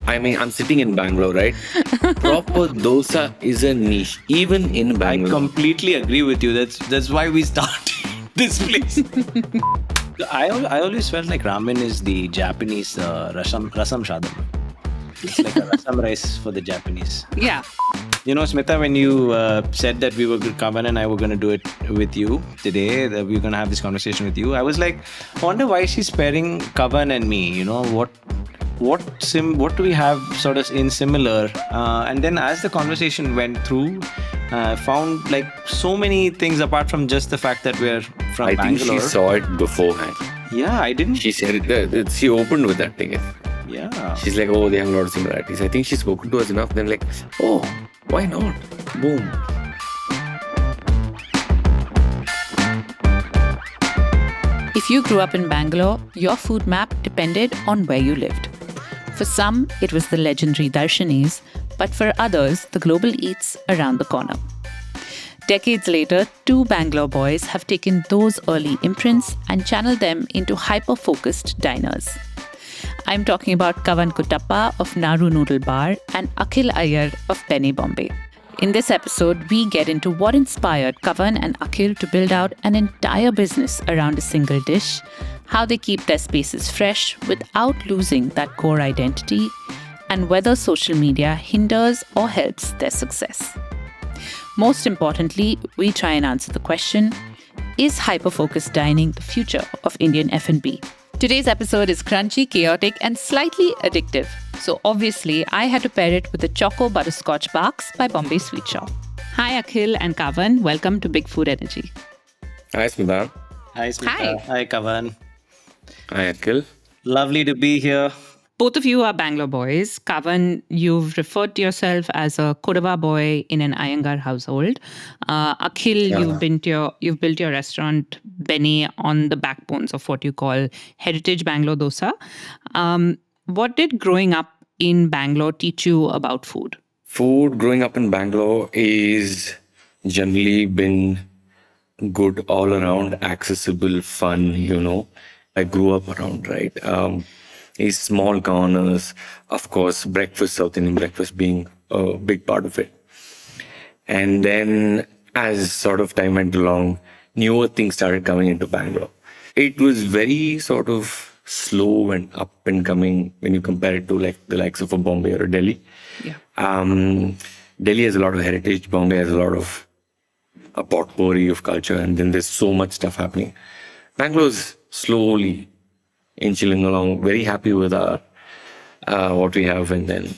I mean, I'm sitting in Bangalore, right? Proper dosa is a niche, even in I Bangalore. completely agree with you. That's why we started this place. I always felt like ramen is the Japanese rasam shadam. It's like a rasam rice for the Japanese. Yeah. You know, Smitha, when you said that Kavan and I were going to do it with you today, that we were going to have this conversation with you, I was like, I wonder why she's pairing Kavan and me. You know, what do we have sort of in similar? And then as the conversation went through, I found like so many things apart from just the fact that we're from I Bangalore. think she saw it beforehand. Yeah, I didn't. She said it. She opened with that thing. Yeah. She's like, oh, they have a lot of similarities. I think she's spoken to us enough. Then like, oh, why not? Boom. If you grew up in Bangalore, your food map depended on where you lived. For some, it was the legendary Darshanis, but for others, the global eats around the corner. Decades later, two Bangalore boys have taken those early imprints and channeled them into hyper-focused diners. I'm talking about Kavan Kuttappa of Naru Noodle Bar and Akhil Iyer of Benne, Bombay. In this episode, we get into what inspired Kavan and Akhil to build out an entire business around a single dish, how they keep their spaces fresh without losing that core identity, and whether social media hinders or helps their success. Most importantly, we try and answer the question, is hyper-focused dining the future of Indian F&B? Today's episode is crunchy, chaotic, and slightly addictive. So obviously, I had to pair it with the Choco Butterscotch Barks by Bombay Sweet Shop. Hi Akhil and Kavan, welcome to Big Food Energy. Hi, Smitha. Hi, Smitha. Hi. Hi, Kavan. Hi, Akhil. Lovely to be here. Both of you are Bangalore boys. Kavan, you've referred to yourself as a Kodava boy in an Iyengar household. Akhil, you've built your restaurant Benne on the backbones of what you call heritage Bangalore dosa. What did growing up in Bangalore teach you about food? Food growing up in Bangalore is generally been good all around, accessible, fun, I grew up around, right? These small corners, of course, breakfast, South Indian breakfast being a big part of it. And then as sort of time went along, newer things started coming into Bangalore. It was very sort of slow and up and coming when you compare it to like the likes of a Bombay or a Delhi. Yeah. Delhi has a lot of heritage. Bombay has a lot of a potpourri of culture, and then there's so much stuff happening. Bangalore's slowly inching along, very happy with our what we have. And then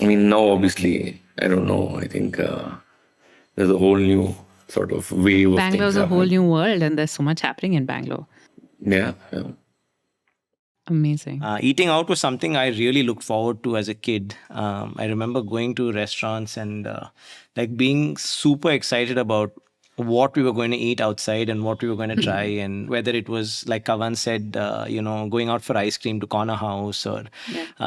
now obviously, I don't know, I think there's a whole new sort of wave of Bangalore's things a whole happening. new world and there's so much happening in Bangalore. Yeah. Amazing. Eating out was something I really looked forward to as a kid. I remember going to restaurants and like being super excited about what we were going to eat outside and what we were going to try, and whether it was like Kavan said, going out for ice cream to Corner House, or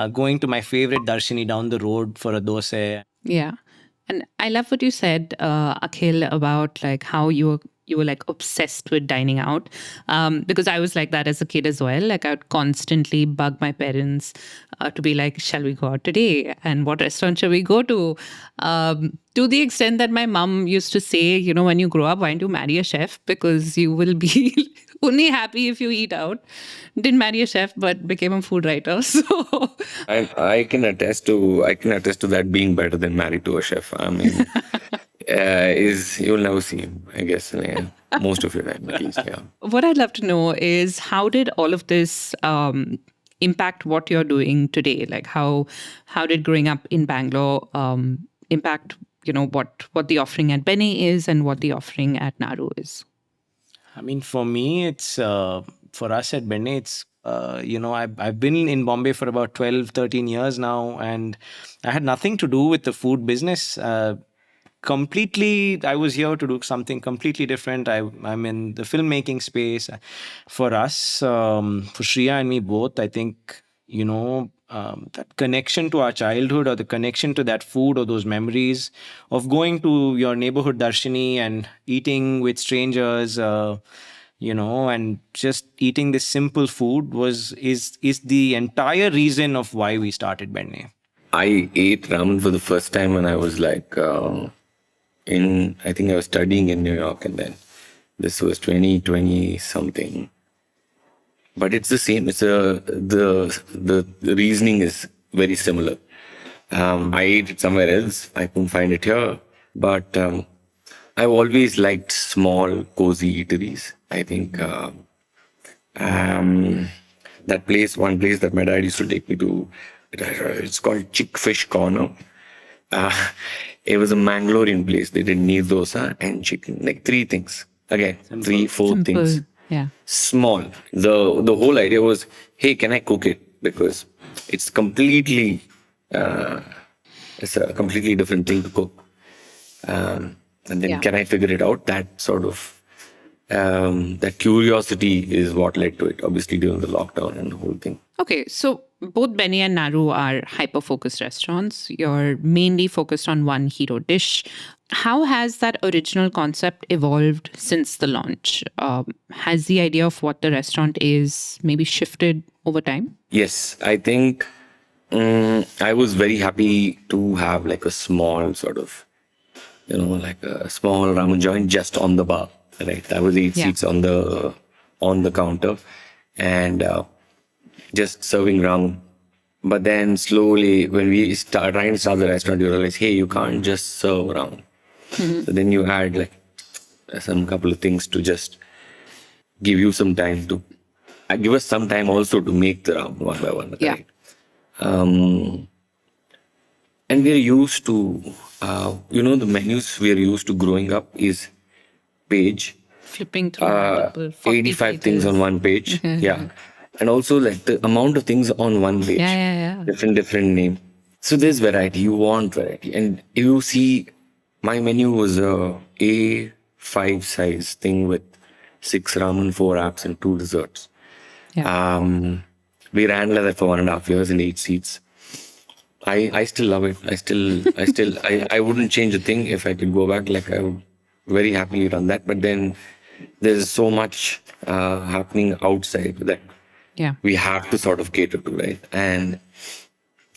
going to my favorite Darshini down the road for a dosa. Yeah. And I love what you said, Akhil, about like how you were like obsessed with dining out. Because I was like that as a kid as well. Like I would constantly bug my parents to be like, shall we go out today? And what restaurant shall we go to? To the extent that my mom used to say, when you grow up, why don't you marry a chef? Because you will be only happy if you eat out. Didn't marry a chef, but became a food writer. So I can attest to that being better than married to a chef. I mean, you'll never see him, I guess, most of your time at least. Yeah. what I'd love to know is how did all of this impact what you're doing today? Like how did growing up in Bangalore impact what the offering at Benne is and what the offering at Naru is? I mean, for me, it's for us at Benne, it's I've been in Bombay for about 12, 13 years now, and I had nothing to do with the food business. Completely, I was here to do something completely different. I'm in the filmmaking space. For us, for Shreya and me both, I think, that connection to our childhood, or the connection to that food or those memories of going to your neighborhood Darshini and eating with strangers, and just eating this simple food is the entire reason of why we started Benne. I ate ramen for the first time when I was like I think I was studying in New York, and then this was 2020 something. But it's the same. The reasoning is very similar. I ate it somewhere else. I couldn't find it here. But I've always liked small, cozy eateries. I think one place that my dad used to take me to, it's called Chick Fish Corner. Uh, it was a Mangalorean place. They did neer dosa and chicken, like three things. Again, three, four things. Yeah. Small. The whole idea was, hey, can I cook it? Because it's it's a completely different thing to cook. And then can I figure it out? That sort of that curiosity is what led to it. Obviously during the lockdown and the whole thing. Okay, so both Benne and Naru are hyper-focused restaurants. You're mainly focused on one hero dish. How has that original concept evolved since the launch? Has the idea of what the restaurant is maybe shifted over time? Yes, I think I was very happy to have like a small sort of, like a small ramen joint just on the bar. Right, that was 8 seats on the counter, and just serving ramen. But then slowly, when we trying to start the restaurant, you realize, hey, you can't just serve ramen. So then you add like some couple of things to just give you some time to give us some time also to make the ramen one by one. Yeah. Right? And we're used to, the menus we're used to growing up is page. Flipping through multiple 85 pages. things on one page. Yeah. And also like the amount of things on one page. Yeah. Different name. So there's variety. You want variety. And you see, my menu was a A5 size thing with 6 ramen, 4 apps, and 2 desserts. Yeah. We ran like that for 1.5 years in 8 seats. I still love it. I wouldn't change a thing if I could go back. Like I would very happily run that. But then there's so much happening outside that we have to sort of cater to, right? And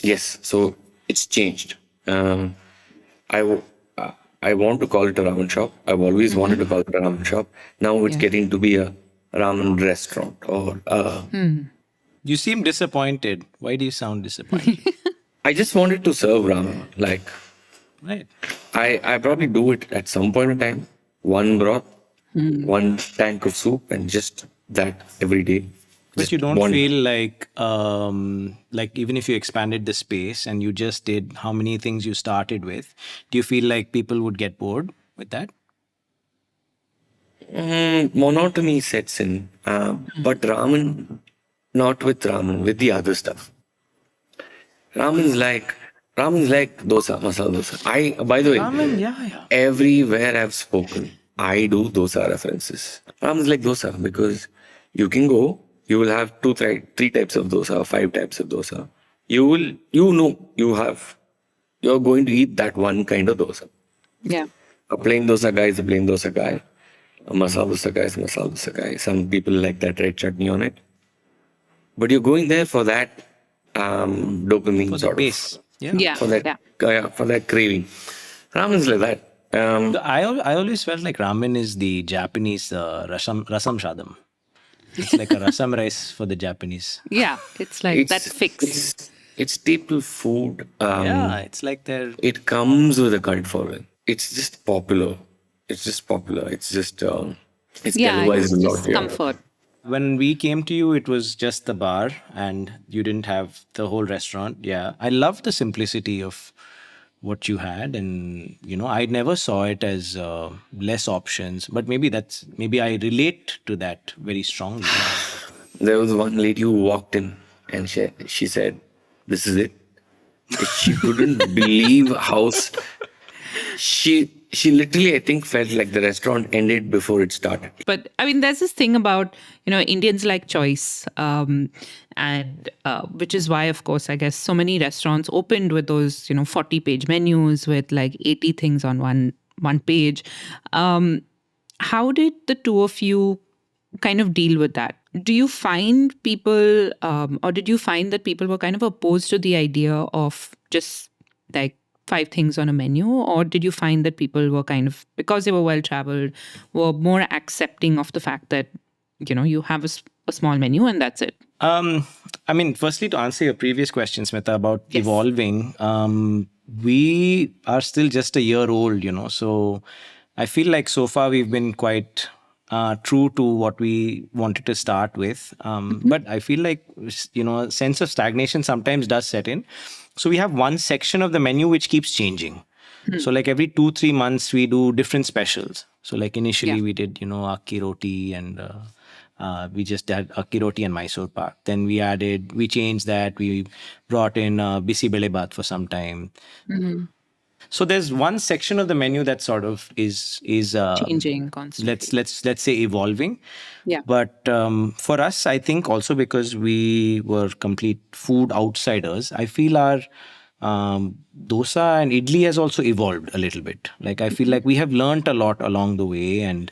yes, so it's changed. I want to call it a ramen shop. I've always wanted to call it a ramen shop. Now it's getting to be a ramen restaurant. Or You seem disappointed. Why do you sound disappointed? I just wanted to serve ramen. Like, Right. I probably do it at some point in time. One broth, one tank of soup, and just that every day. But Just you don't one. feel like even if you expanded the space and you just did how many things you started with, do you feel like people would get bored with that? Monotony sets in. But ramen, not with ramen, with the other stuff. Ramen is like dosa, masala dosa. By the way, Ramen, yeah. everywhere I've spoken, I do dosa references. Ramen is like dosa because you can go, you will have 3 types of dosa, 5 types of dosa. You're going to eat that one kind of dosa. Yeah. A plain dosa guy is a plain dosa guy. A masala dosa guy is a masala dosa guy. Some people like that red chutney on it. But you're going there for that dopamine For the sort base. of. Yeah. For that craving. Ramen is like that. I always felt like ramen is the Japanese rasam shadam. It's like a rasam rice for the Japanese. Yeah. It's like that fix. It's staple food. It's like their... It comes with a cult following. It's just popular. It's just it's televised a lot. Just comfort. When we came to you, it was just the bar and you didn't have the whole restaurant. Yeah. I love the simplicity of what you had. And, I never saw it as less options. But maybe I relate to that very strongly. There was one lady who walked in and she said, "This is it." She couldn't believe how... She literally, I think, felt like the restaurant ended before it started. But I mean, there's this thing about, Indians like choice. And which is why, of course, I guess so many restaurants opened with those, 40-page menus with like 80 things on one page. How did the two of you kind of deal with that? Do you find people, or did you find that people were kind of opposed to the idea of just like 5 things on a menu? Or did you find that people were kind of, because they were well traveled, were more accepting of the fact that, you have a small menu and that's it? I mean, firstly, to answer your previous question, Smitha, about Yes. evolving, we are still just a year old, so I feel like so far we've been quite true to what we wanted to start with. But I feel like, a sense of stagnation sometimes does set in. So we have one section of the menu which keeps changing. So like every 2-3 months, we do different specials. So like initially we did, akki roti and we just had akki roti and Mysore pak. Then we changed that. We brought in bisi bele baat for some time. So there's one section of the menu that sort of is Changing constantly. let's say evolving. Yeah. But for us, I think also because we were complete food outsiders, I feel our dosa and idli has also evolved a little bit. Like I feel like we have learnt a lot along the way, and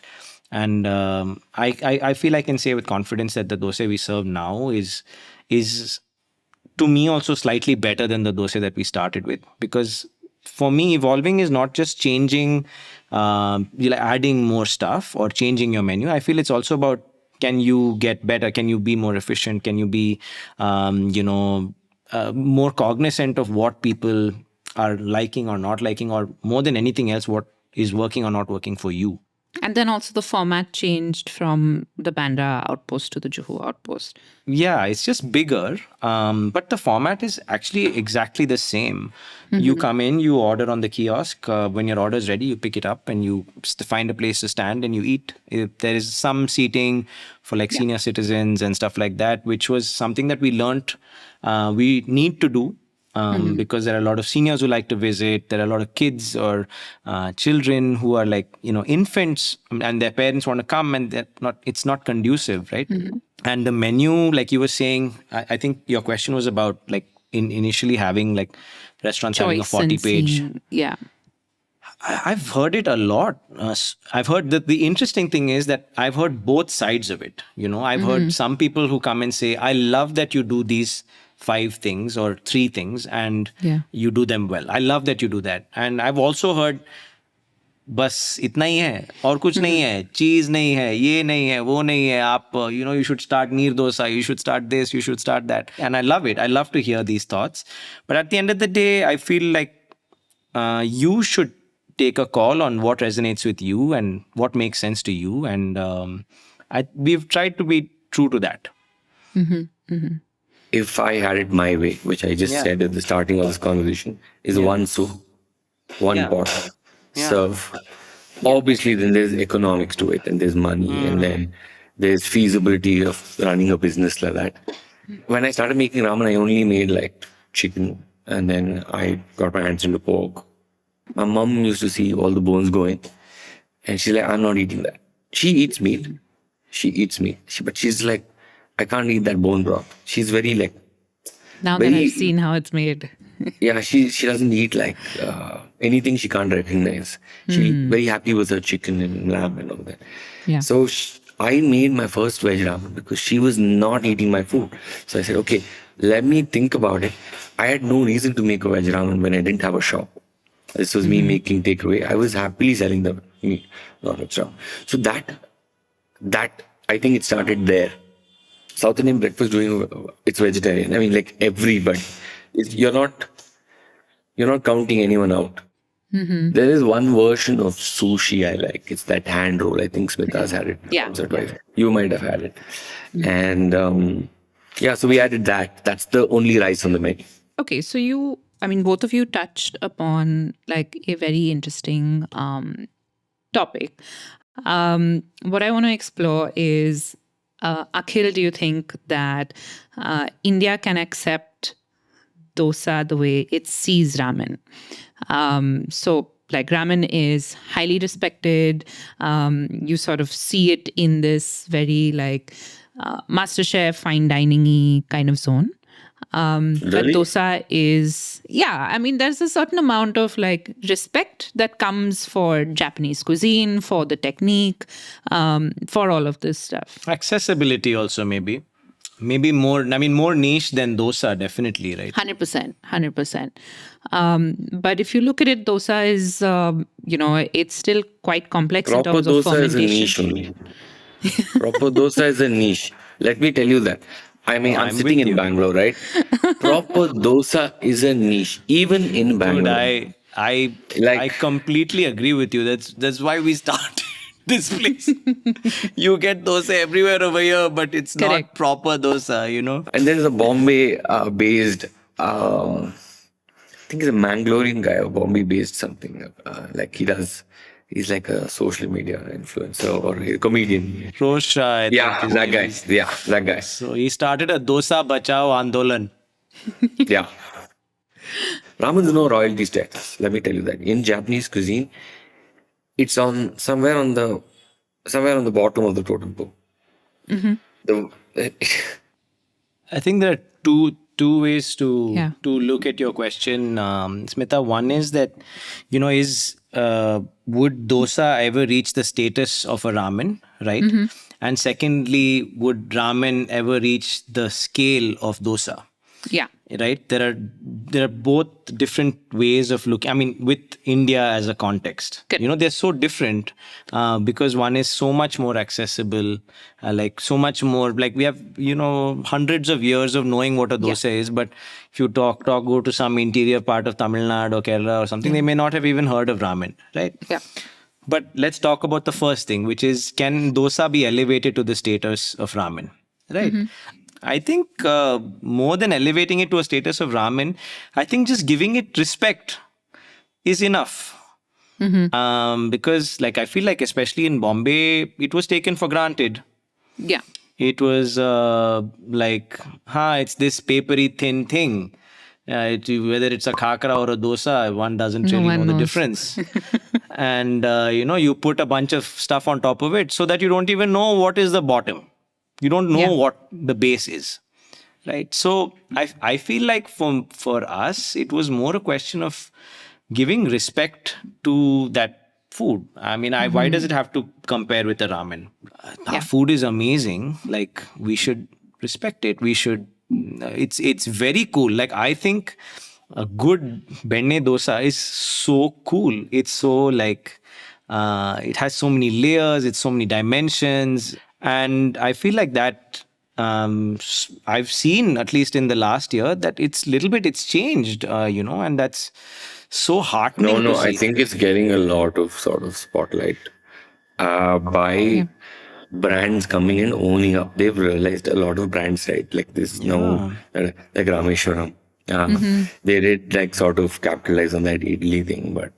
I feel I can say with confidence that the dosa we serve now is to me also slightly better than the dosa that we started with. Because for me, evolving is not just changing, adding more stuff or changing your menu. I feel it's also about, can you get better? Can you be more efficient? Can you be, more cognizant of what people are liking or not liking, or more than anything else, what is working or not working for you? And then also the format changed from the Bandra outpost to the Juhu outpost. Yeah, it's just bigger, but the format is actually exactly the same. You come in, you order on the kiosk. When your order is ready, you pick it up and you find a place to stand and you eat. There is some seating for like senior citizens and stuff like that, which was something that we learnt we need to do. Because there are a lot of seniors who like to visit. There are a lot of kids or children who are like, infants, and their parents want to come, and it's not conducive, right? And the menu, like you were saying, I think your question was about like initially having like restaurants having a Choice and 40-page. Yeah. I've heard it a lot. I've heard that the interesting thing is that I've heard both sides of it. I've heard some people who come and say, I love that you do these 5 things or 3 things and you do them well. I love that you do that. And I've also heard, बस इतना ही है और कुछ नहीं है, चीज नहीं है, ये नहीं है, वो नहीं है, आप you should start neer dosa, you should start this, you should start that. And I love it. I love to hear these thoughts. But at the end of the day, I feel like you should take a call on what resonates with you and what makes sense to you. And we've tried to be true to that. If I had it my way, which I just said at the starting of this conversation, is one soup, one pot, serve. Obviously, then there's economics to it, and there's money, and then there's feasibility of running a business like that. When I started making ramen, I only made like chicken, and then I got my hands into pork. My mom used to see all the bones going, and she's like, I'm not eating that. She eats meat. But she's like, I can't eat that bone broth. She's very like... Now that I've seen how it's made. Yeah, she doesn't eat like anything she can't recognize. She's very happy with her chicken and lamb and all that. Yeah. So I made my first veg ramen because she was not eating my food. So I said, okay, let me think about it. I had no reason to make a veg ramen when I didn't have a shop. This was me making takeaway. I was happily selling the meat, not a shop. So that I think it started there. South Indian breakfast it's vegetarian. I mean, like everybody. You're not counting anyone out. There is one version of sushi I like. It's that hand roll. I think Smitha's had it once or twice. You might have had it. And so we added that. That's the only rice on the menu. Okay, so both of you touched upon like a very interesting topic. What I want to explore is, Akhil, do you think that India can accept dosa the way it sees ramen? So like ramen is highly respected. You sort of see it in this very like MasterChef, fine dining-y kind of zone. But dosa is yeah, I mean, there's a certain amount of like respect that comes for Japanese cuisine, for the technique, for all of this stuff. Accessibility also, maybe more, I mean, more niche than dosa, definitely, right? 100%, 100%. But if you look at it, dosa is, it's still quite complex in Proper terms of dosa is a niche fermentation. only. Proper dosa is a niche. Let me tell you that. I mean, No, I'm I'm sitting with in you. Bangalore, right? Proper dosa is a niche, even in Dude, Bangalore. I Like, completely agree with you. That's why we started this place. You get dosa everywhere over here, but it's not Correct. proper dosa. and there's a Bombay based, I think he's a Mangalorean guy or Bombay based something. He's like a social media influencer or a comedian. Rosha, I think Yeah, his that name guy. is. Yeah, that guy. So he started a dosa bachao andolan. Yeah. Ramen's no royalty status. Let me tell you that. In Japanese cuisine, it's on somewhere on the bottom of the totem pole. The, I think there are two ways to Yeah. look at your question, Smitha. One is that, is would dosa ever reach the status of a ramen, right? And secondly, would ramen ever reach the scale of dosa? Yeah. Right, there are both different ways of looking, I mean, with India as a context. Correct. They're so different, because one is so much more accessible, like so much more, like we have hundreds of years of knowing what a dosa is, but if you go to some interior part of Tamil Nadu or Kerala or something, they may not have even heard of ramen, right? Yeah. But let's talk about the first thing, which is, can dosa be elevated to the status of ramen? Right. I think more than elevating it to a status of ramen, I think just giving it respect is enough. Because, like, I feel like, especially in Bombay, it was taken for granted. Yeah. It was it's this papery thin thing. Whether it's a khakra or a dosa, one doesn't No really know one the knows. difference. And, you put a bunch of stuff on top of it so that you don't even know what is the bottom. You don't know Yeah. what the base is. Right. So I feel like for us, it was more a question of giving respect to that food. I mean, why does it have to compare with the ramen? Our food is amazing. Like, we should respect it. We should. It's very cool. Like, I think a good benne dosa is so cool. It's so like it has so many layers. It's so many dimensions, and I feel like that. I've seen, at least in the last year, that it's changed, and that's so heartening no, to I see. think it's getting a lot of sort of spotlight by brands coming and owning up. They've realized a lot of brands, right? Like this now, like Rameshwaram. They did like sort of capitalize on that idli thing, but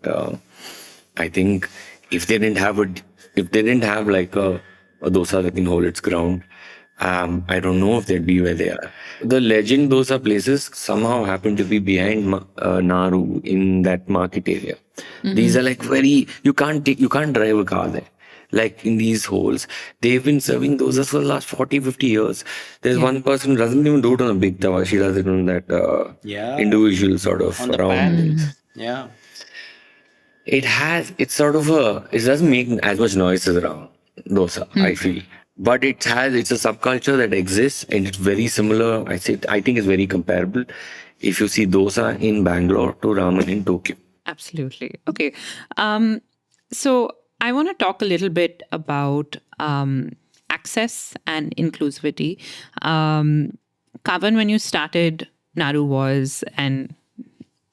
I think if they didn't have like a dosa that can hold its ground, I don't know if they'd be where they are. The legend dosa places somehow happen to be behind Naru in that market area. These are like you can't drive a car there. Like in these holes, they've been serving dosas for the last 40-50 years. There's one person who doesn't even do it on a big tawa. She does it on that individual sort of On the round pan. things. Yeah. It doesn't make as much noise as around dosa, I feel. But it's a subculture that exists and it's very similar. I think it's very comparable if you see dosa in Bangalore to ramen in Tokyo. Absolutely. Okay. So I want to talk a little bit about access and inclusivity. Kavan, when you started, Naru was an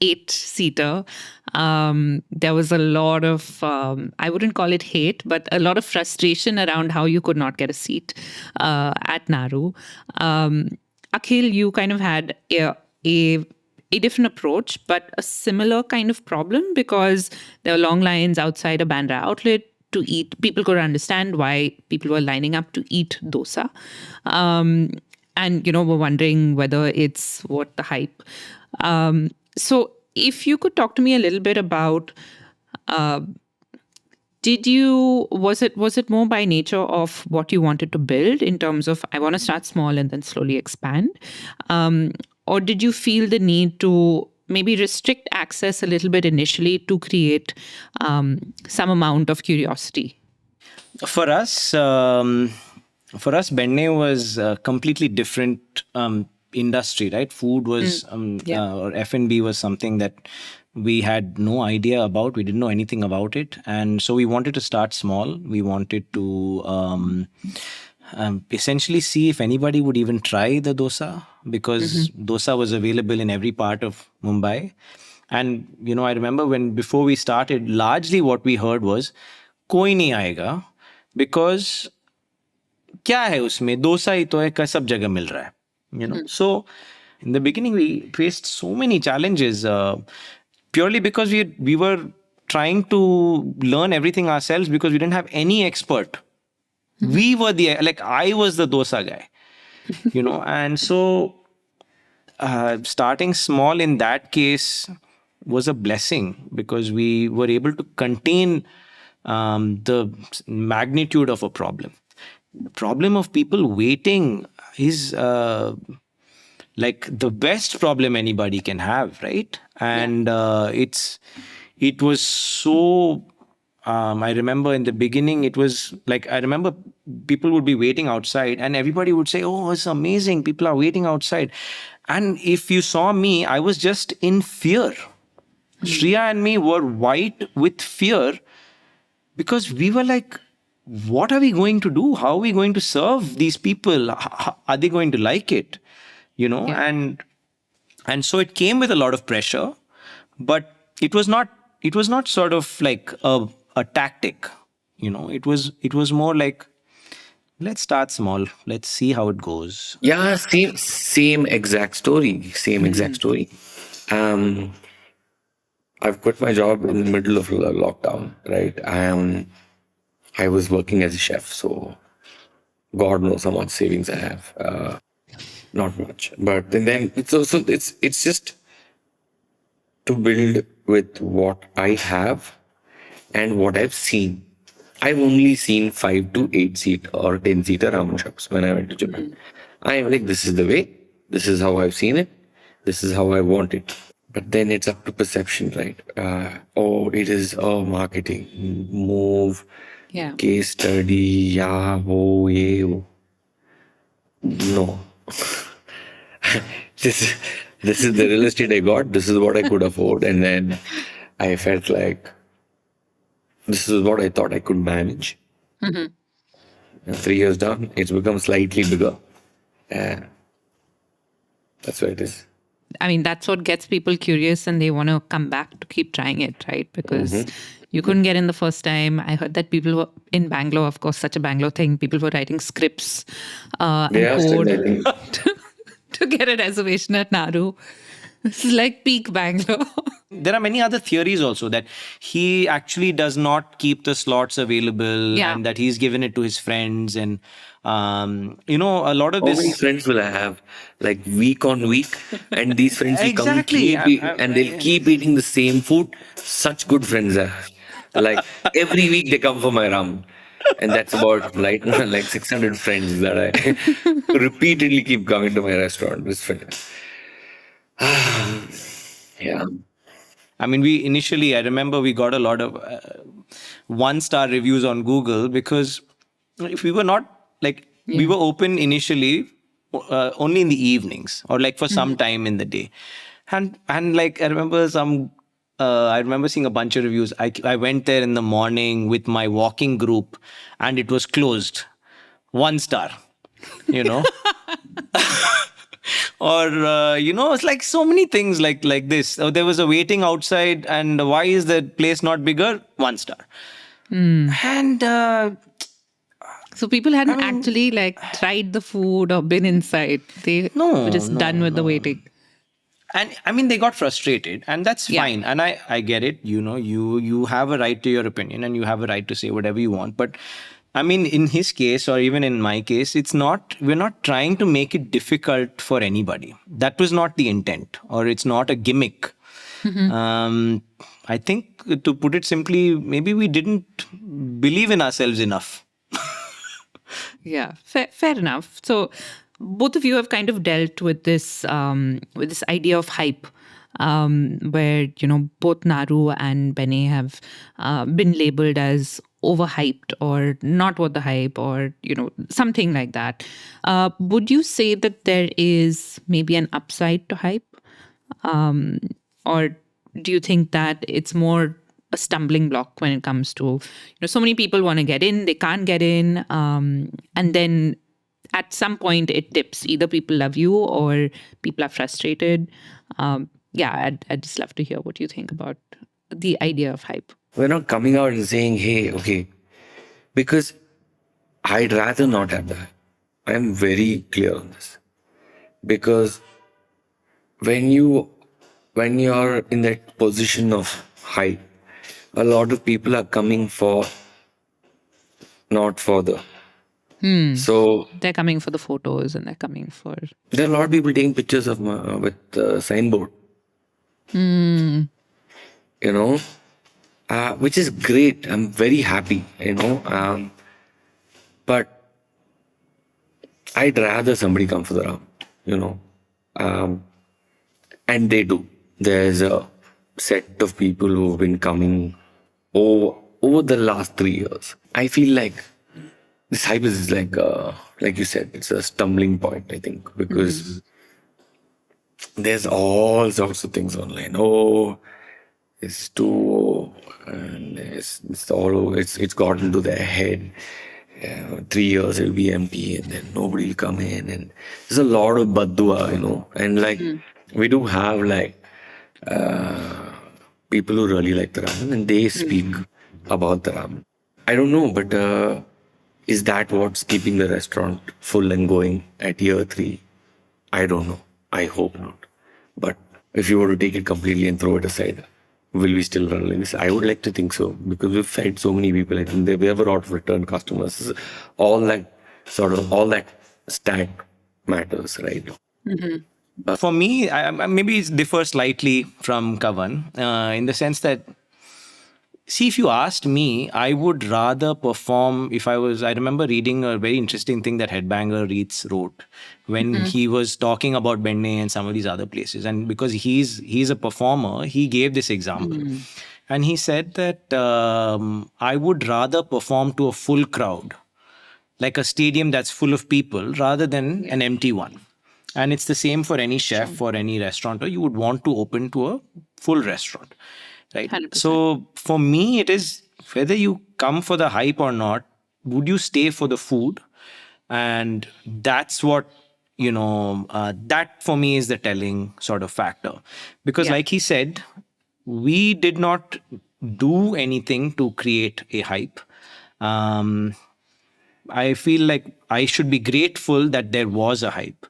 8-seater. There was a lot of, I wouldn't call it hate, but a lot of frustration around how you could not get a seat at Naru. Akhil, you kind of had a different approach, but a similar kind of problem because there were long lines outside a Bandra outlet to eat. People could understand why people were lining up to eat dosa. And, were wondering whether it's worth the hype. So if you could talk to me a little bit about, was it more by nature of what you wanted to build in terms of, I want to start small and then slowly expand? Or did you feel the need to maybe restrict access a little bit initially to create some amount of curiosity? For us, Benne was a completely different industry, right? Food was, or F&B was something that we had no idea about. We didn't know anything about it. And so we wanted to start small. We wanted to essentially see if anybody would even try the dosa, because dosa was available in every part of Mumbai. And, I remember before we started, largely what we heard was, koi nahi aayega, because क्या है उसमें डोसा ही तो है का सब जगह मिल रहा है. So in the beginning we faced so many challenges, purely because we were trying to learn everything ourselves, because we didn't have any expert. We were I was the dosa guy, and so starting small in that case was a blessing, because we were able to contain the magnitude of a problem. The problem of people waiting is the best problem anybody can have, right? And it was so. I remember in the beginning, it was I remember people would be waiting outside, and everybody would say, "Oh, it's amazing! People are waiting outside." And if you saw me, I was just in fear. Shreya and me were white with fear, because we were like, what are we going to do? How are we going to serve these people? Are they going to like it? And so it came with a lot of pressure, but it was not sort of like a tactic. It was more like, let's start small. Let's see how it goes. Yeah, same exact story. Same exact story. I've quit my job in the middle of lockdown, right? I was working as a chef, so God knows how much savings I have. Not much, but then it's also it's just to build with what I have and what I've seen. I've only seen 5 to 8 seat or 10 seater ramen shops when I went to Japan. I am like, this is the way. This is how I've seen it. This is how I want it. But then it's up to perception, right? It is marketing, move, case study, no. This is the real estate I got. This is what I could afford. And then I felt like this is what I thought I could manage. And 3 years down, it's become slightly bigger. That's what it is. I mean, that's what gets people curious, and they want to come back to keep trying it, right? Because you couldn't get in the first time. I heard that people were in Bangalore, of course, such a Bangalore thing. People were writing scripts and code to get a reservation at Naru. This is like peak Bangalore. There are many other theories also, that he actually does not keep the slots available, and that he's given it to his friends. And a lot of this. How many friends will I have? Like week on week, and these friends will come and they'll keep eating the same food. Such good friends I have. Like every week they come for my ramen. And that's about like 600 friends that I repeatedly keep coming to my restaurant. This friend. Yeah. I mean, I remember we got a lot of 1-star reviews on Google, because if we were not we were open initially only in the evenings, or for some time in the day. And I remember seeing a bunch of reviews. I went there in the morning with my walking group, and it was closed. 1 star, Or, it's like so many things like this. There was a waiting outside, and why is the place not bigger? 1 star. And so people hadn't actually tried the food or been inside. They were just done with the waiting. And I mean, they got frustrated, and that's fine. And I get it. You have a right to your opinion, and you have a right to say whatever you want. But I mean, in his case, or even in my case, we're not trying to make it difficult for anybody. That was not the intent, or it's not a gimmick. I think, to put it simply, maybe we didn't believe in ourselves enough. Yeah, fair enough. So both of you have kind of dealt with this idea of hype where, both Naru and Benne have been labeled as overhyped or not worth the hype, or, something like that. Would you say that there is maybe an upside to hype? Or do you think that it's more a stumbling block when it comes to, so many people want to get in, they can't get in, and then at some point it dips. Either people love you or people are frustrated. I'd just love to hear what you think about the idea of hype. We're not coming out and saying, hey, okay, because I'd rather not have that. I'm very clear on this. Because when you're in that position of hype, a lot of people are coming for not for the. So They're coming for the photos, and they're coming for. there are a lot of people taking pictures of with signboard. Which is great. I'm very happy, but I'd rather somebody come for the ramen, and they do. There's a set of people who've been coming over the last 3 years. I feel like this hype is like you said, it's a stumbling point, I think, because there's all sorts of things online. Oh, it's too, and it's got into their head. 3 years it'll be empty, and then nobody will come in, and there's a lot of baddua, and we do have people who really like the ramen, and they speak about the ramen. I don't know, but is that what's keeping the restaurant full and going at year 3? I don't know. I hope not. But if you were to take it completely and throw it aside, will we still run like this? I would like to think so, because we've fed so many people. I think we have a lot of return customers. All that stat matters, right? For me, maybe it differs slightly from Kavan in the sense that, see, if you asked me, I would rather perform I remember reading a very interesting thing that Headbanger Reeds wrote when he was talking about Benne and some of these other places. And because he's a performer, he gave this example. And he said that I would rather perform to a full crowd, like a stadium that's full of people, rather than an empty one. And it's the same for any chef or any restaurateur. You would want to open to a full restaurant. Right. 100%. So for me, it is whether you come for the hype or not, would you stay for the food? And that's what, that for me is the telling sort of factor. Because like he said, we did not do anything to create a hype. I feel like I should be grateful that there was a hype.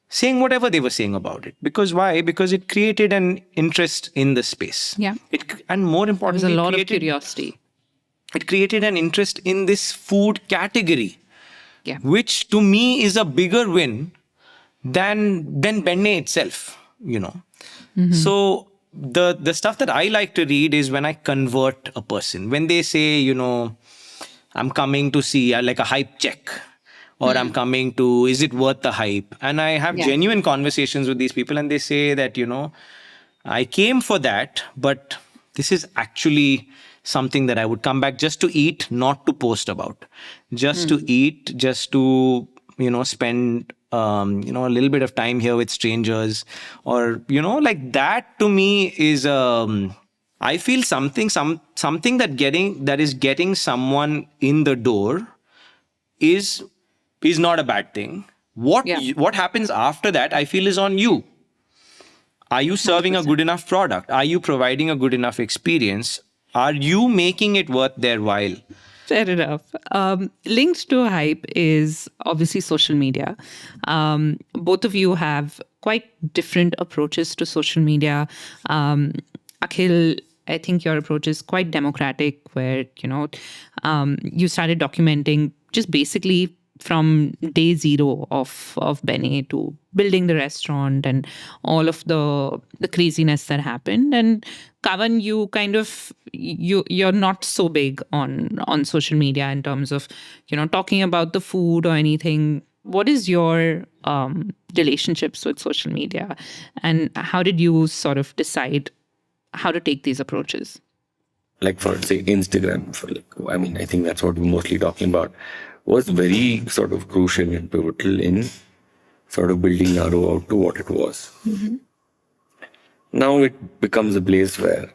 Saying whatever they were saying about it. Because why? Because it created an interest in the space. Yeah. And more importantly, There's a lot of curiosity. It created an interest in this food category. Yeah. Which to me is a bigger win than Benne itself, So the stuff that I like to read is when I convert a person. When they say, I'm coming to see like a hype check. Or I'm coming to, is it worth the hype? And I have genuine conversations with these people, and they say that, I came for that, but this is actually something that I would come back just to eat, not to post about. Just to eat, just to, spend, a little bit of time here with strangers. Or, like that to me is, I feel something that is getting someone in the door is not a bad thing. What happens after that, I feel, is on you. Are you serving 100%. A good enough product? Are you providing a good enough experience? Are you making it worth their while? Fair enough. Linked to hype is obviously social media. Both of you have quite different approaches to social media. Akhil, I think your approach is quite democratic, where, you started documenting just basically from day 0 of Benne to building the restaurant and all of the craziness that happened. And Kavan, you kind of, you're not so big on social media in terms of, talking about the food or anything. what is your relationships with social media, and how did you sort of decide how to take these approaches? Like for say Instagram, for like, I mean, I think that's what we're mostly talking about, was very sort of crucial and pivotal in sort of building Naru out to what it was. Now it becomes a place where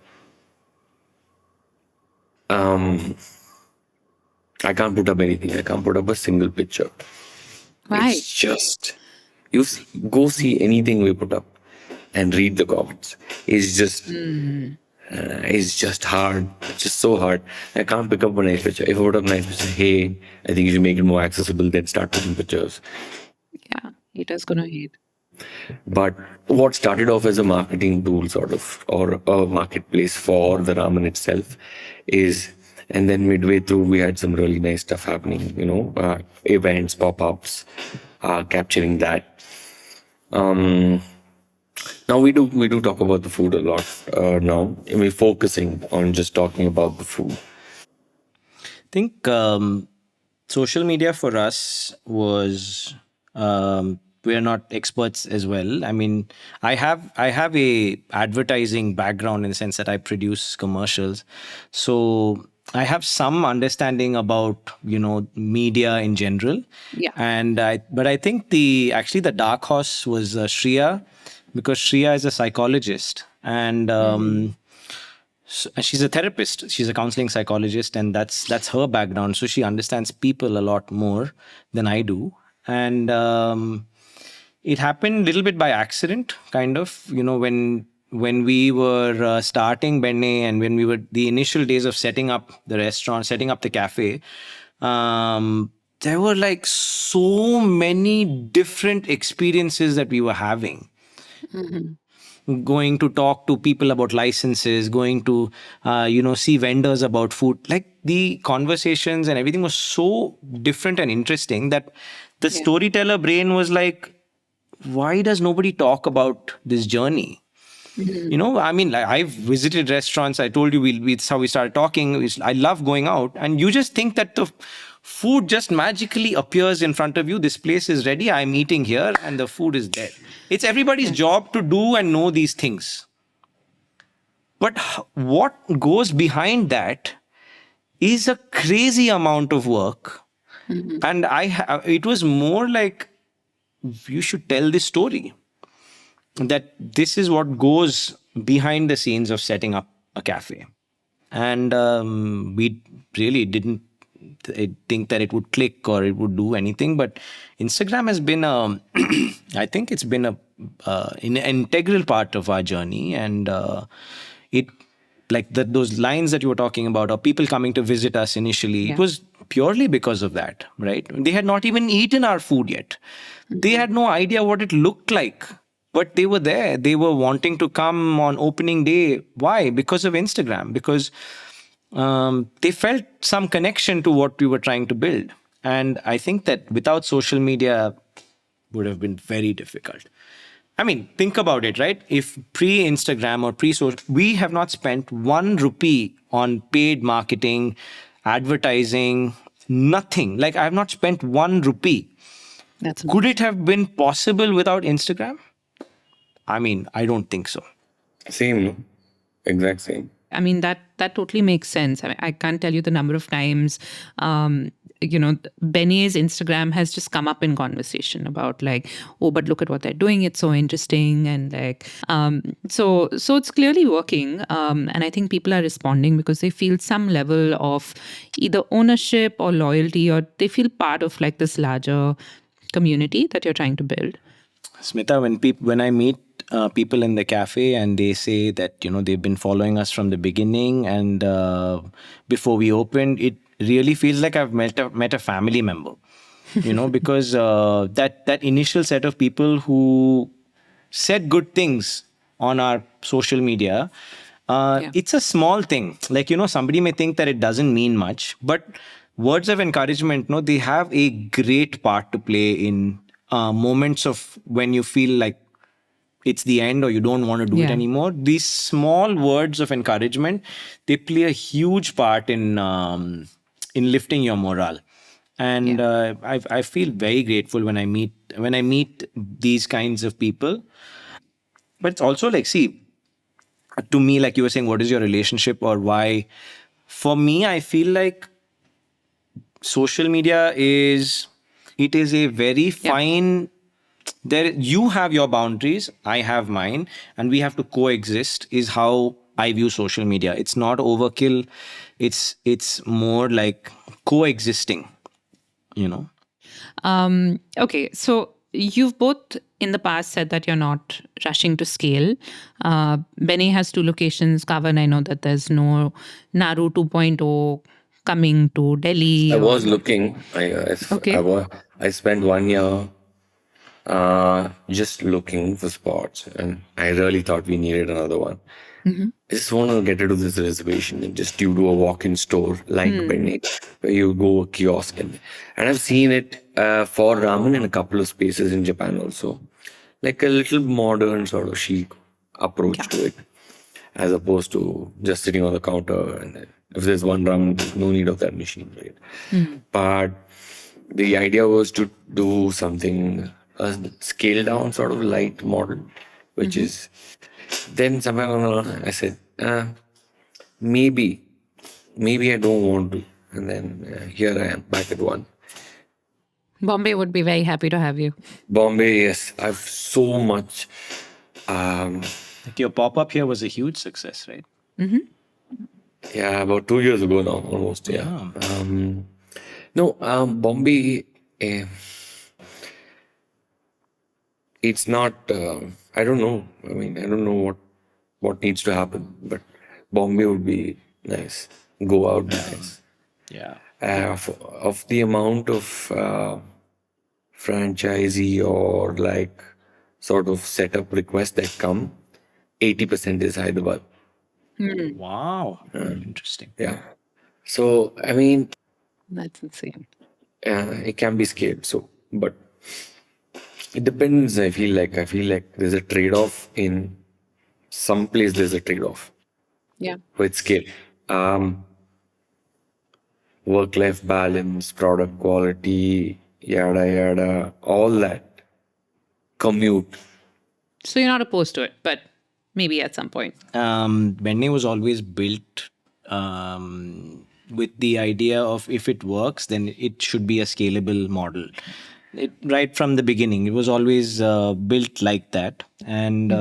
I can't put up anything. I can't put up a single picture. Right. It's just go see anything we put up and read the comments. It's just hard. It's just so hard. I can't pick up a nice picture. If I put up a nice picture, hey, I think you should make it more accessible. Then start putting pictures. Yeah, haters gonna hate. But what started off as a marketing tool, sort of, or a marketplace for the ramen itself, is, and then midway through, we had some really nice stuff happening, events, pop ups, capturing that. Now we do talk about the food a lot now. We're focusing on just talking about the food. I think social media for us was we're not experts as well. I mean, I have a advertising background in the sense that I produce commercials, so I have some understanding about media in general. Yeah. But I think the dark horse was Shreya, because Shreya is a psychologist and she's a therapist. She's a counseling psychologist, and that's her background. So she understands people a lot more than I do. And it happened a little bit by accident, kind of. When we were starting Benne, and when we were the initial days of setting up the restaurant, setting up the cafe, there were like so many different experiences that we were having. Going to talk to people about licenses, going to see vendors about food. Like the conversations and everything was so different and interesting that the storyteller brain was like, why does nobody talk about this journey? I mean, like, I've visited restaurants. I told you it's how we started talking. I love going out, and you just think that the food just magically appears in front of you. This place is ready. I'm eating here, and the food is there. It's everybody's job to do and know these things. But what goes behind that is a crazy amount of work. And it was more like, you should tell this story. That this is what goes behind the scenes of setting up a cafe. And we really didn't think that it would click or it would do anything. But Instagram has been, I think it's been an integral part of our journey. And those lines that you were talking about, or people coming to visit us initially, it was purely because of that, right? They had not even eaten our food yet. They had no idea what it looked like. But they were there. They were wanting to come on opening day. Why? Because of Instagram. Because they felt some connection to what we were trying to build. And I think that without social media, would have been very difficult. I mean, think about it, right? If pre-Instagram or pre-social, we have not spent 1 rupee on paid marketing, advertising, nothing. Like, I have not spent 1 rupee. Could it have been possible without Instagram? I mean, I don't think so. Same, exact same. I mean, that totally makes sense. I mean, I can't tell you the number of times, Benne's Instagram has just come up in conversation about like, oh, but look at what they're doing. It's so interesting. And like, so it's clearly working. And I think people are responding because they feel some level of either ownership or loyalty, or they feel part of like this larger community that you're trying to build. Smitha, when I meet people in the cafe and they say that they've been following us from the beginning, and before we opened, it really feels like I've met a family member. Because that initial set of people who said good things on our social media, it's a small thing. Like somebody may think that it doesn't mean much, but words of encouragement, they have a great part to play in moments of when you feel like it's the end or you don't want to do it anymore. These small words of encouragement, they play a huge part in lifting your morale. And I feel very grateful when I meet these kinds of people. But it's also like, see, to me, like you were saying, what is your relationship or why? For me, I feel like social media is a very fine, there you have your boundaries, I have mine, and we have to coexist is how I view social media. It's not overkill, it's more like coexisting, you know. Okay, so you've both in the past said that you're not rushing to scale. Benne has 2 locations. Kavan, I know that there's no Naru 2.0 coming to Delhi. I was looking. Okay. I spent 1 year just looking for spots, and I really thought we needed another one. I just want to get into this reservation and just you do a walk-in store like Benne, where you go a kiosk and I've seen it for ramen in a couple of spaces in Japan also, like a little modern sort of chic approach to it, as opposed to just sitting on the counter and then if there's one ramen, there's no need of that machine, right? But the idea was to do something a scale down sort of light model, which is then somewhere along the line, I said, maybe I don't want to. And then here I am back at one. Bombay would be very happy to have you. Bombay, yes. I've so much. Like your pop-up here was a huge success, right? Yeah, about 2 years ago now, almost. Yeah. No, Bombay, it's not, I don't know. I mean, I don't know what needs to happen, but Bombay would be nice. Go out nice. Yeah. Of the amount of franchisee or like sort of setup requests that come, 80% is Hyderabad. Wow. Interesting. Yeah. So, I mean, That's insane. it can be scaled. So, but it depends. I feel like there's a trade-off in some place. There's a trade-off Yeah. with scale. Work-life balance, product quality, yada yada, all that. Commute. So you're not opposed to it, but maybe at some point. Benne was always built with the idea of if it works, then it should be a scalable model. Right from the beginning, it was always built like that. And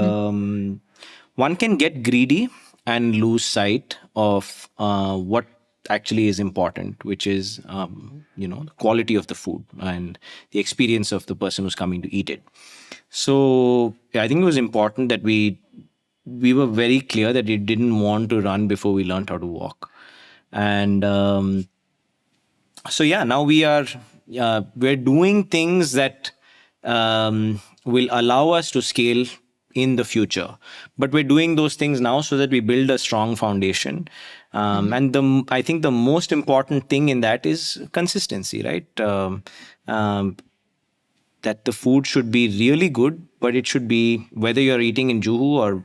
one can get greedy and lose sight of what actually is important, which is, the quality of the food and the experience of the person who's coming to eat it. So I think it was important that we were very clear that we didn't want to run before we learned how to walk. And so yeah, now we're doing things that will allow us to scale in the future, but we're doing those things now so that we build a strong foundation. And I think the most important thing in that is consistency, right? That the food should be really good, but it should be, whether you're eating in Juhu or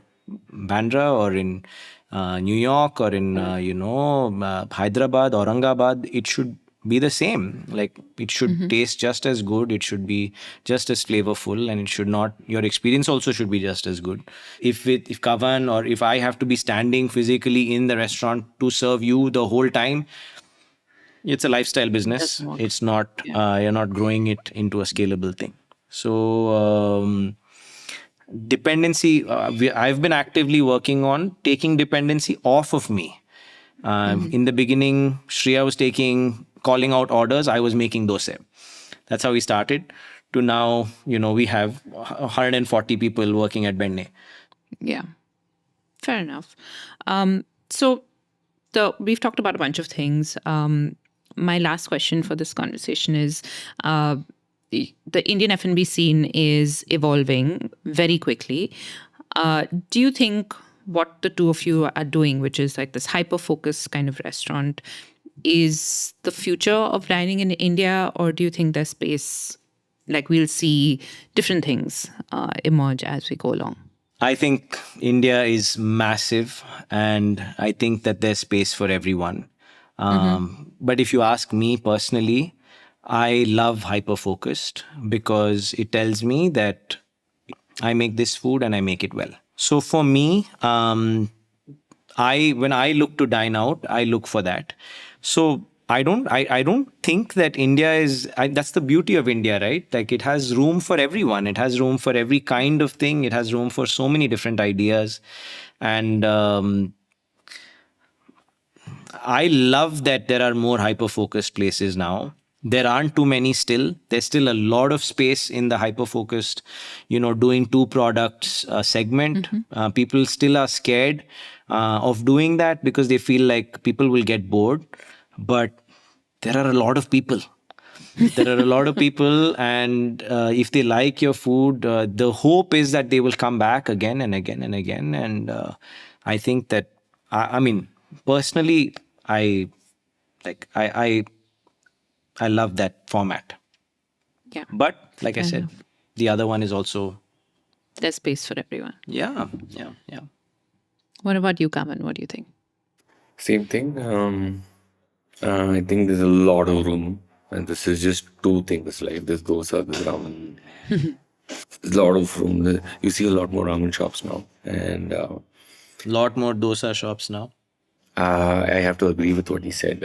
Bandra or in New York or in Hyderabad, Aurangabad, it should be the same. Like it should taste just as good, it should be just as flavorful, and it should not, your experience also should be just as good. If Kavan or if I have to be standing physically in the restaurant to serve you the whole time, it's a lifestyle business. It's not, you're not growing it into a scalable thing. So dependency, I've been actively working on taking dependency off of me. In the beginning, Shreya was calling out orders, I was making dosa. That's how we started. To now, we have 140 people working at Benne. Yeah. Fair enough. So we've talked about a bunch of things. My last question for this conversation is, the Indian F&B scene is evolving very quickly. Do you think what the two of you are doing, which is like this hyper-focused kind of restaurant, is the future of dining in India? Or do you think there's space, like we'll see different things emerge as we go along? I think India is massive, and I think that there's space for everyone. But if you ask me personally, I love hyper-focused because it tells me that I make this food and I make it well. So for me, when I look to dine out, I look for that. So I don't think that India is, that's the beauty of India, right? Like it has room for everyone. It has room for every kind of thing. It has room for so many different ideas. And I love that there are more hyper-focused places now. There aren't too many still. There's still a lot of space in the hyper-focused, doing two products segment. People still are scared of doing that because they feel like people will get bored. But there are a lot of people. There are a lot of people, and if they like your food, the hope is that they will come back again and again and again. And I think that, I mean, personally, I love that format. Yeah. But like I said, the other one is also, There's space for everyone. yeah. What about you, Kavan? What do you think? Same thing. I think there's a lot of room, and this is just two things like this dosa, this ramen. There's a lot of room. You see a lot more ramen shops now, and Lot more dosa shops now. I have to agree with what he said.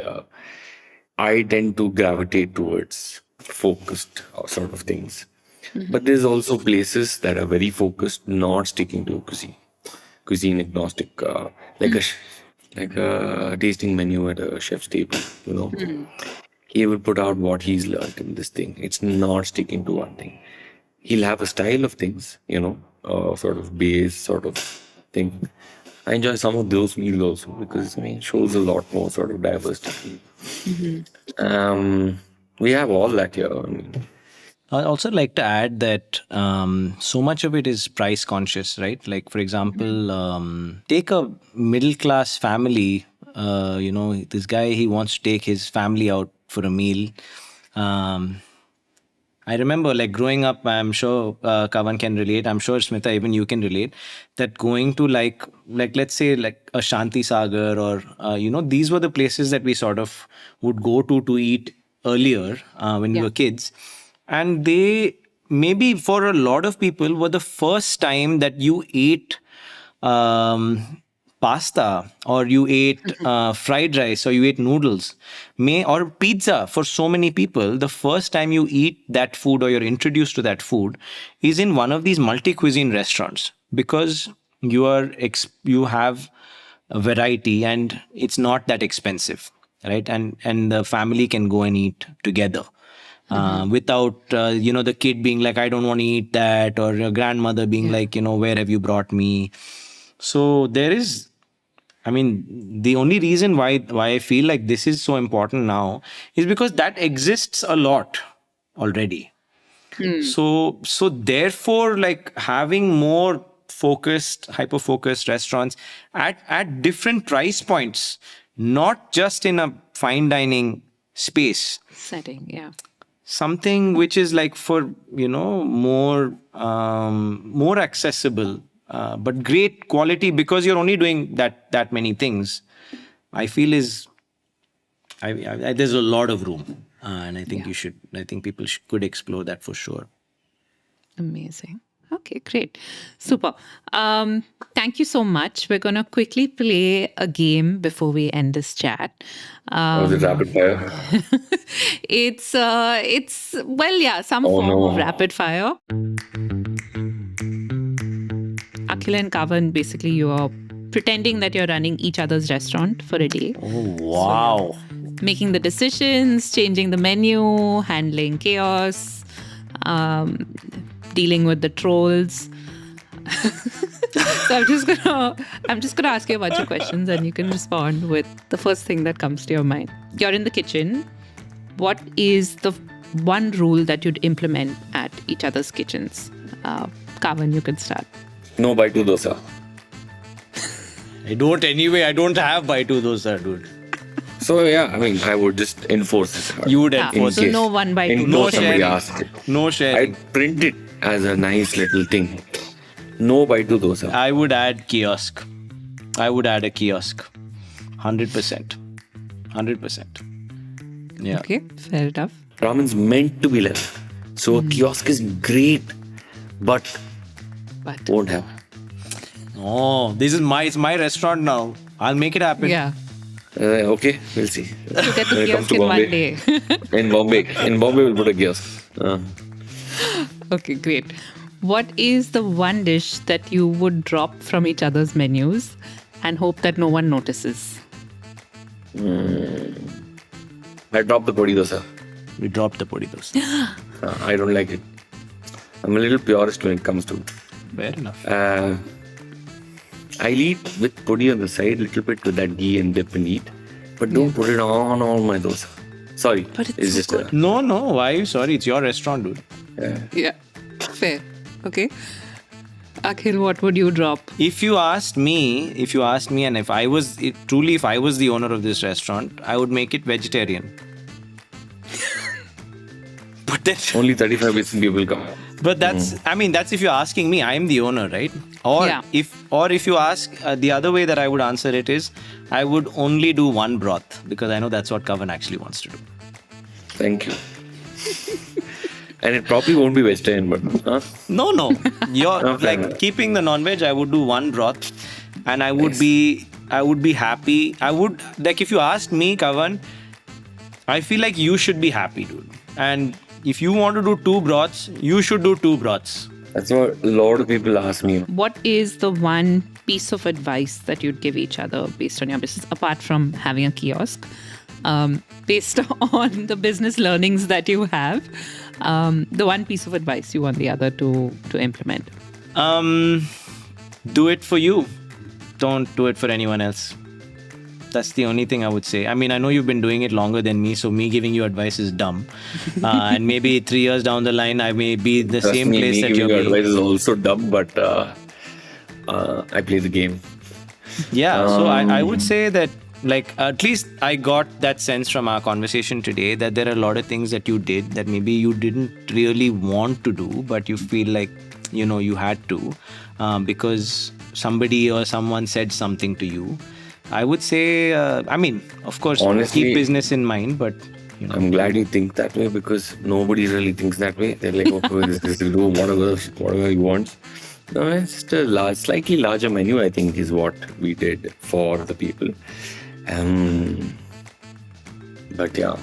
I tend to gravitate towards focused sort of things, but there's also places that are very focused, not sticking to cuisine agnostic, like a tasting menu at a chef's table. He will put out what he's learned in this thing. It's not sticking to one thing. He'll have a style of things, sort of base sort of thing. I enjoy some of those meals also because it shows a lot more sort of diversity. We have all that here. I'd also like to add that so much of it is price conscious, right? Like, for example, take a middle class family. This guy, he wants to take his family out for a meal. I remember, like, growing up, I'm sure Kavan can relate. I'm sure, Smitha, even you can relate, that going to like let's say like a Shanti Sagar or, these were the places that we sort of would go to eat earlier when we were kids. And they, maybe for a lot of people, were the first time that you ate pasta or you ate fried rice or you ate noodles or pizza. For so many people, the first time you eat that food or you're introduced to that food is in one of these multi-cuisine restaurants, because you have a variety and it's not that expensive, right? And the family can go and eat together. Without, the kid being like, I don't want to eat that, or your grandmother being like, where have you brought me? So there is, the only reason why I feel like this is so important now is because that exists a lot already. So therefore, like, having more hyper-focused restaurants at different price points, not just in a fine dining space. Setting, yeah. Something which is like for, more accessible, but great quality, because you're only doing that many things, I feel there's a lot of room. And I think people could explore that for sure. Amazing. Okay, great. Super. Thank you so much. We're going to quickly play a game before we end this chat. Was it rapid fire? It's some form of rapid fire. Akhil and Kavan, basically you are pretending that you're running each other's restaurant for a day. Oh, wow. So making the decisions, changing the menu, handling chaos, dealing with the trolls. So I'm just gonna ask you a bunch of questions and you can respond with the first thing that comes to your mind. You're in the kitchen. What is the one rule that you'd implement at each other's kitchens? Kavan, you can start. No by two dosa. I don't have by two dosa, dude. So yeah, I would just enforce it. You would enforce so it. no 1 by 2. In No case somebody sharing. asks it. No sharing. I'd print it as a nice little thing. No by two dosa. I would add kiosk. I would add a kiosk. 100%. 100%. Yeah. Okay, fair enough. Ramen's meant to be like that. So a kiosk is great, but won't have. Oh, it's my restaurant now. I'll make it happen. Yeah. Okay, we'll see. You get the When it comes kiosk to in one Bombay. day. In Bombay, we'll put a kiosk. Okay, great. What is the one dish that you would drop from each other's menus and hope that no one notices? I dropped the podi dosa. We dropped the podi dosa. I don't like it. I'm a little purist when it comes to. Fair enough. I'll eat with podi on the side, little bit with that ghee and dip and eat. But don't put it on all my dosa. Sorry. But it's so just good. No, why are you sorry? It's your restaurant, dude. Yeah, fair. Okay. Akhil, what would you drop? If you asked me, and if I was the owner of this restaurant, I would make it vegetarian. But then, Only 35% people come. but that's if you're asking me, I'm the owner, right? Or Yeah. if you ask the other way that I would answer it is, I would only do one broth because I know that's what Kavan actually wants to do. Thank you. And it probably won't be vegetarian, but No. You're fair enough. like keeping the non-veg, I would do one broth and I would be happy. I would, like, if you asked me, Kavan, I feel like you should be happy, dude. And if you want to do two broths, you should do two broths. that's what a lot of people ask me. What is the one piece of advice that you'd give each other based on your business, apart from having a kiosk? Based on the business learnings that you have, the one piece of advice you want the other to implement? Do it for you. Don't do it for anyone else. That's the only thing I would say. I mean, I know you've been doing it longer than me, so me giving you advice is dumb. And maybe 3 years down the line, I may be the Trust same me, place me that giving you're you being. advice is also dumb, but I play the game. Yeah, so I would say that, like, at least I got that sense from our conversation today that there are a lot of things that you did that maybe you didn't really want to do, but you feel like, you had to because somebody or someone said something to you. I would say, of course, Honestly, keep business in mind, but, I'm glad you think that way because nobody really thinks that way. They're like, okay, this is to do whatever you want. No, it's just a slightly larger menu, I think, is what we did for the people. But yeah.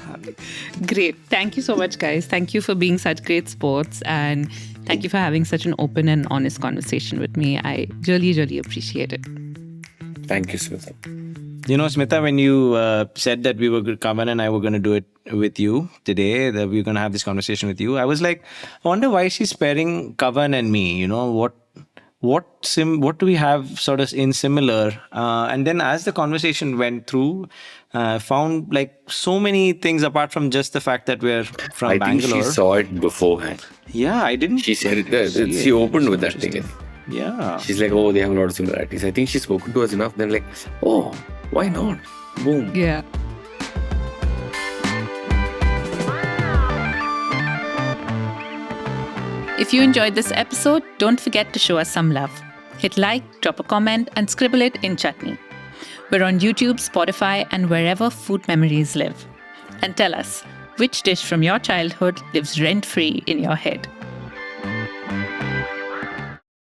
Great. Thank you so much, guys. Thank you for being such great sports, and thank you for having such an open and honest conversation with me. I really, really appreciate it. Thank you, Smitha. Smitha, when you said that Kavan and I were going to do it with you today, that we were going to have this conversation with you, I was like, I wonder why she's pairing Kavan and me. What do we have sort of in similar? And then as the conversation went through, found like so many things apart from just the fact that we're from I Bangalore. think she saw it beforehand. Yeah, I didn't. She said it. She opened with that thing. Yeah. She's like, oh, they have a lot of similarities. I think she's spoken to us enough. Then like, oh, why not? Boom. Yeah. If you enjoyed this episode, don't forget to show us some love. Hit like, drop a comment, and scribble it in chutney. We're on YouTube, Spotify, and wherever food memories live. And tell us, which dish from your childhood lives rent-free in your head?